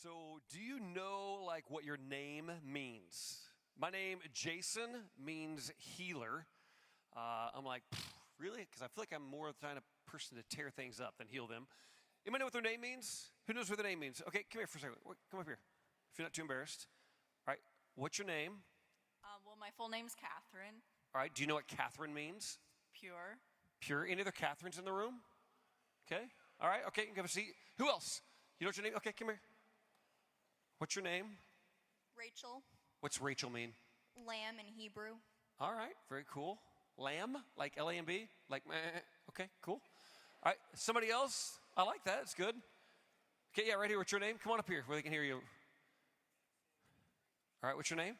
So, do you know like what your name means? My name, Jayson, means healer. I'm like, really? Because I feel like I'm more the kind of person to tear things up than heal them. Anybody know what their name means? Who knows what their name means? Okay, come here for a second. Come up here. If you're not too embarrassed. All right, what's your name? Well, my full name's Catherine. All right, do you know what Catherine means? Pure. Pure. Any other Catherines in the room? Okay. All right, okay, you can have a seat. Who else? You know what your name? Okay, come here. What's your name? Rachel. What's Rachel mean? Lamb in Hebrew. All right, very cool. Lamb, like L-A-M-B? Like, meh. Okay, cool. All right, somebody else? I like that, it's good. Okay, yeah, right here, what's your name? Come on up here where they can hear you. All right, what's your name?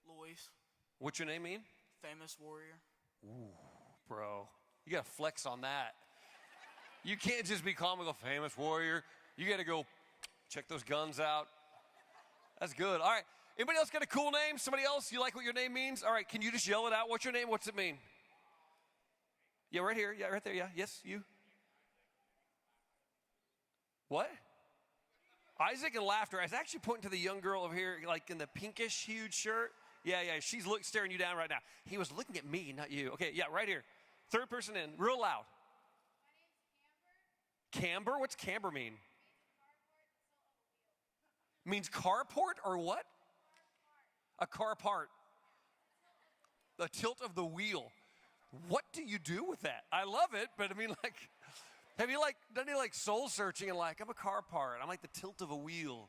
Lois, What's your name mean? famous warrior. Ooh, bro, you gotta flex on that. You can't just be calm and go, famous warrior. You gotta go check those guns out. That's good. All right, anybody else got a cool name? Somebody else, you like what your name means? All right, can you just yell it out? What's your name? What's it mean? Yeah, right here. Yeah, right there. Yeah, yes, you. What? Isaac and laughter. I was actually pointing to the young girl over here, like in the pinkish, huge shirt. Yeah, she's staring you down right now. He was looking at me, not you. Okay, yeah, right here. Third person in, real loud. My name's Camber. Camber? What's camber mean? Means carport, Means carport tilt of the wheel. or what? Car A car part. The tilt of the wheel. What do you do with that? I love it, but I mean, like, have you done any soul searching and I'm a car part. I'm like the tilt of a wheel.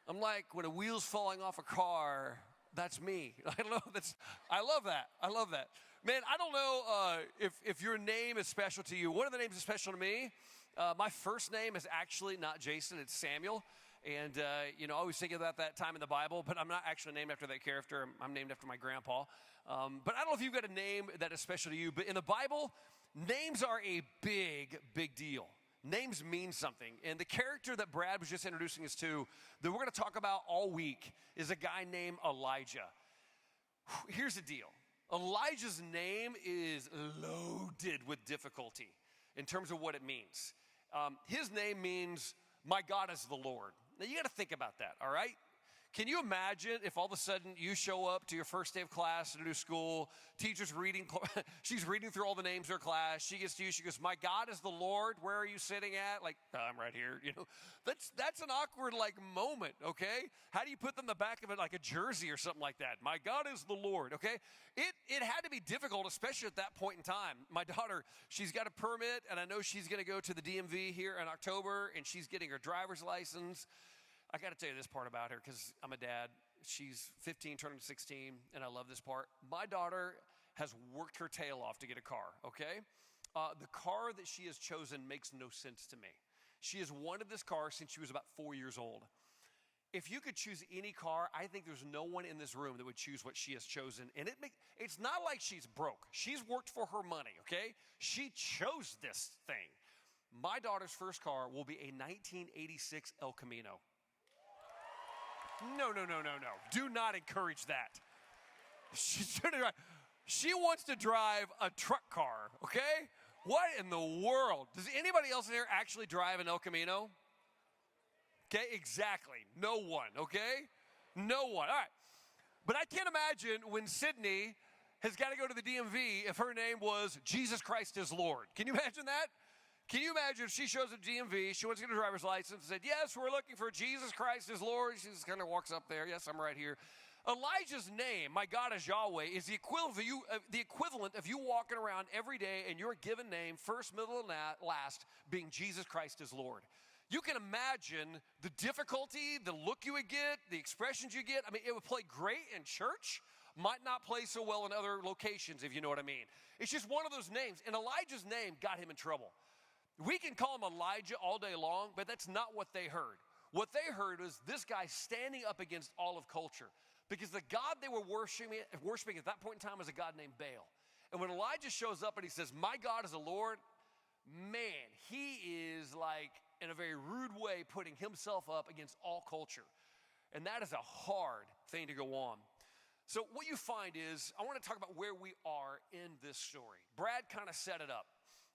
I'm like when a wheel's falling off a car, that's me. I don't know. I love that. I love that. Man, I don't know if your name is special to you. One of the names is special to me. My first name is actually not Jayson, it's Samuel. And, I always think about that time in the Bible, but I'm not actually named after that character. I'm named after my grandpa. But I don't know if you've got a name that is special to you, but in the Bible, names are a big, big deal. Names mean something. And the character that Brad was just introducing us to, that we're going to talk about all week, is a guy named Elijah. Here's the deal. Elijah's name is loaded with difficulty in terms of what it means. His name means, my God is the Lord. Now, you got to think about that, all right? Can you imagine if all of a sudden you show up to your first day of class at a new school, teacher's reading, she's reading through all the names of her class, she gets to you, she goes, my God is the Lord, where are you sitting at? Like, I'm right here, That's an awkward, moment, okay? How do you put them in the back of it like a jersey or something like that? My God is the Lord, okay? It had to be difficult, especially at that point in time. My daughter, she's got a permit, and I know she's going to go to the DMV here in October, and she's getting her driver's license. I got to tell you this part about her because I'm a dad. She's 15, turning 16, and I love this part. My daughter has worked her tail off to get a car, okay? The car that she has chosen makes no sense to me. She has wanted this car since she was about 4 years old. If you could choose any car, I think there's no one in this room that would choose what she has chosen. And it's not like she's broke. She's worked for her money, okay? She chose this thing. My daughter's first car will be a 1986 El Camino. No. Do not encourage that. She wants to drive a truck car, okay? What in the world? Does anybody else in here actually drive an El Camino? Okay, exactly. No one, okay? No one. All right. But I can't imagine when Sydney has got to go to the DMV if her name was Jesus Christ is Lord. Can you imagine that? Can you imagine if she shows up to DMV, she wants to get a driver's license, and said, yes, we're looking for Jesus Christ as Lord. She just kind of walks up there. Yes, I'm right here. Elijah's name, my God is Yahweh, is the equivalent of you walking around every day and your given name, first, middle, and last, being Jesus Christ as Lord. You can imagine the difficulty, the look you would get, the expressions you get. I mean, it would play great in church. Might not play so well in other locations, if you know what I mean. It's just one of those names. And Elijah's name got him in trouble. We can call him Elijah all day long, but that's not what they heard. What they heard was this guy standing up against all of culture because the God they were worshiping at that point in time was a God named Baal. And when Elijah shows up and he says, my God is the Lord, man, he is in a very rude way putting himself up against all culture. And that is a hard thing to go on. So what you find is, I want to talk about where we are in this story. Brad kind of set it up.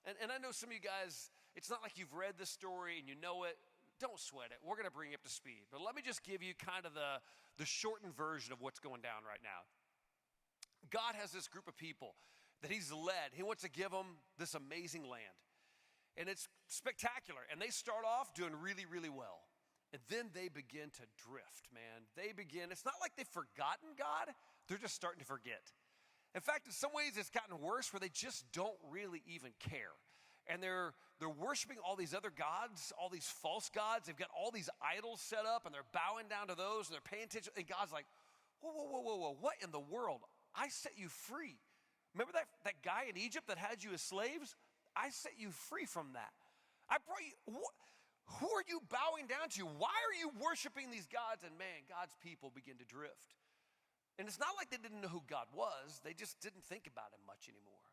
And I know some of you guys, it's not like you've read this story and you know it. don't sweat it. We're going to bring you up to speed. But let me just give you kind of the shortened version of what's going down right now. God has this group of people that he's led. He wants to give them this amazing land. And it's spectacular. And they start off doing really, really well. And then they begin to drift, man. It's not like they've forgotten God. They're just starting to forget. In fact, in some ways, it's gotten worse where they just don't really even care. And they're worshiping all these other gods, all these false gods. They've got all these idols set up, and they're bowing down to those, and they're paying attention. And God's like, whoa, what in the world? I set you free. Remember that guy in Egypt that had you as slaves? I set you free from that. I brought you, who are you bowing down to? Why are you worshiping these gods? And man, God's people begin to drift. And it's not like they didn't know who God was. They just didn't think about him much anymore.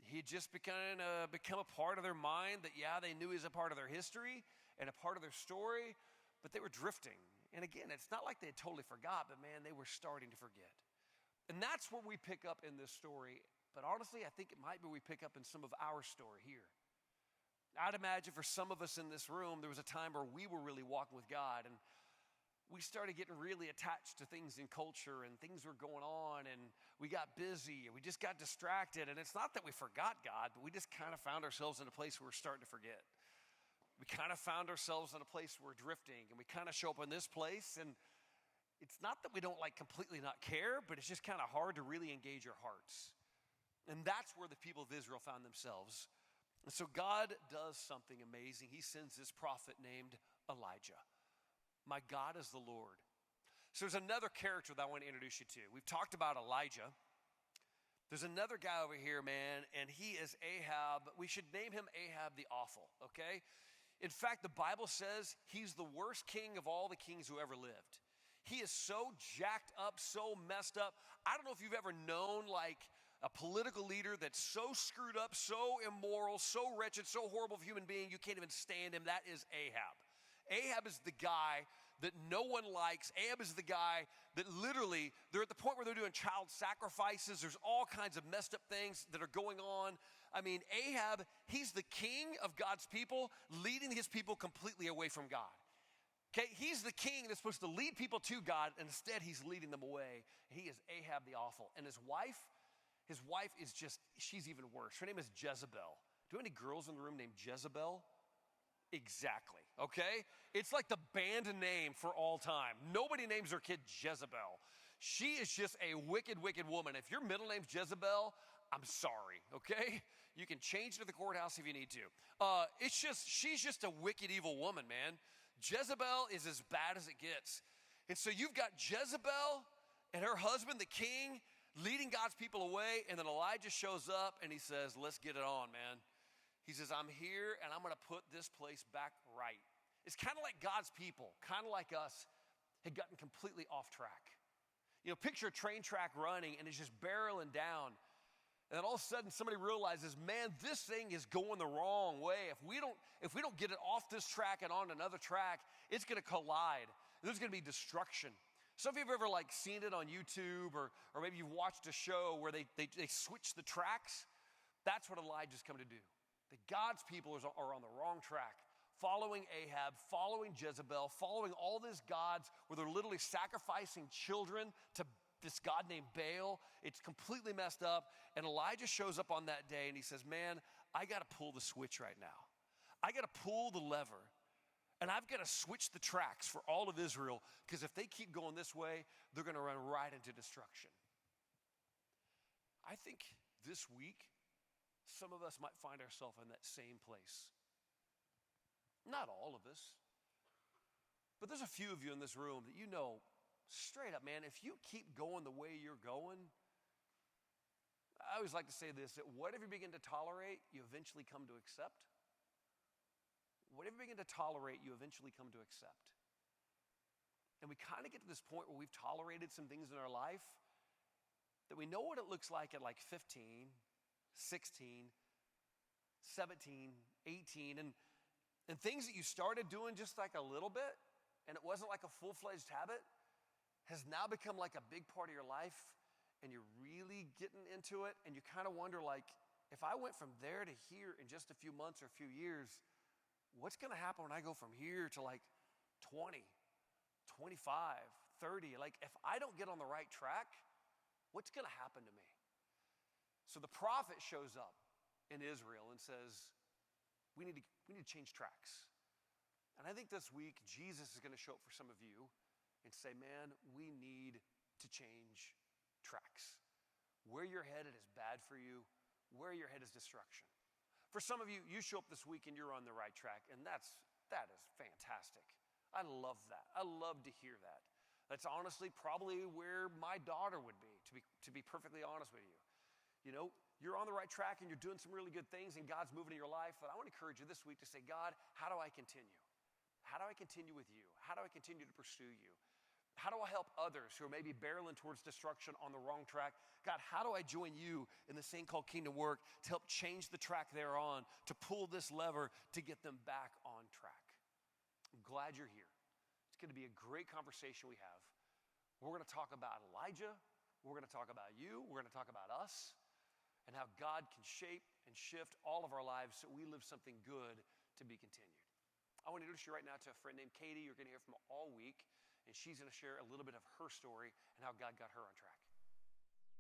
He had just become a part of their mind that, yeah, they knew he was a part of their history and a part of their story, but they were drifting. And again, it's not like they had totally forgot, but man, they were starting to forget. And that's where we pick up in this story. But honestly, I think it might be we pick up in some of our story here. I'd imagine for some of us in this room, there was a time where we were really walking with God, and we started getting really attached to things in culture, and things were going on, and we got busy, and we just got distracted. And it's not that we forgot God, but we just kind of found ourselves in a place where we're starting to forget. We kind of found ourselves in a place where we're drifting, and we kind of show up in this place, and it's not that we don't completely not care, but it's just kind of hard to really engage our hearts. And that's where the people of Israel found themselves. And so God does something amazing. He sends this prophet named Elijah. My God is the Lord. So there's another character that I want to introduce you to. We've talked about Elijah. There's another guy over here, man, and he is Ahab. We should name him Ahab the Awful, okay? In fact, the Bible says he's the worst king of all the kings who ever lived. He is so jacked up, so messed up. I don't know if you've ever known a political leader that's so screwed up, so immoral, so wretched, so horrible of a human being, you can't even stand him. That is Ahab. Ahab is the guy that no one likes. Ahab is the guy that literally, they're at the point where they're doing child sacrifices. There's all kinds of messed up things that are going on. I mean, Ahab, he's the king of God's people, leading his people completely away from God. Okay, he's the king that's supposed to lead people to God, and instead he's leading them away. He is Ahab the Awful. And his wife is just, she's even worse. Her name is Jezebel. Do any girls in the room named Jezebel? Exactly, okay? It's like the band name for all time. Nobody names their kid Jezebel. She is just a wicked, wicked woman. If your middle name's Jezebel, I'm sorry, okay? You can change it at the courthouse if you need to. She's just a wicked, evil woman, man. Jezebel is as bad as it gets. And so you've got Jezebel and her husband, the king, leading God's people away, and then Elijah shows up and he says, let's get it on, man. He says, I'm here and I'm gonna put this place back right. It's kind of like God's people, kind of like us, had gotten completely off track. You know, picture a train track running and it's just barreling down. And then all of a sudden somebody realizes, man, this thing is going the wrong way. If we don't get it off this track and on another track, it's gonna collide. There's gonna be destruction. Some of you have ever seen it on YouTube or maybe you've watched a show where they switch the tracks. That's what Elijah's come to do. That God's people are on the wrong track, following Ahab, following Jezebel, following all these gods where they're literally sacrificing children to this god named Baal. It's completely messed up. And Elijah shows up on that day and he says, man, I got to pull the switch right now. I got to pull the lever. And I've got to switch the tracks for all of Israel, because if they keep going this way, they're going to run right into destruction. I think this week, some of us might find ourselves in that same place. Not all of us, but there's a few of you in this room that you know straight up, man, if you keep going the way you're going, I always like to say this, that whatever you begin to tolerate, you eventually come to accept. Whatever you begin to tolerate, you eventually come to accept. And we kind of get to this point where we've tolerated some things in our life that we know what it looks like at 15, 16, 17, 18, and things that you started doing just a little bit, and it wasn't a full-fledged habit, has now become a big part of your life, and you're really getting into it, and you kind of wonder if I went from there to here in just a few months or a few years, what's going to happen when I go from here to like 20, 25, 30? Like, if I don't get on the right track, what's going to happen to me? So the prophet shows up in Israel and says, we need to change tracks. And I think this week, Jesus is going to show up for some of you and say, man, we need to change tracks. Where you're headed is bad for you. Where you're headed is destruction. For some of you, you show up this week and you're on the right track, and that is fantastic. I love that. I love to hear that. That's honestly probably where my daughter would be, to be perfectly honest with you. You know, you're on the right track and you're doing some really good things and God's moving in your life, but I want to encourage you this week to say, God, how do I continue? How do I continue with you? How do I continue to pursue you? How do I help others who are maybe barreling towards destruction on the wrong track? God, how do I join you in this thing called kingdom work to help change the track they're on, to pull this lever to get them back on track? I'm glad you're here. It's going to be a great conversation we have. We're going to talk about Elijah. We're going to talk about you. We're going to talk about us and how God can shape and shift all of our lives so we live something good to be continued. I want to introduce you right now to a friend named Katie. You're going to hear from all week. And she's going to share a little bit of her story and how God got her on track.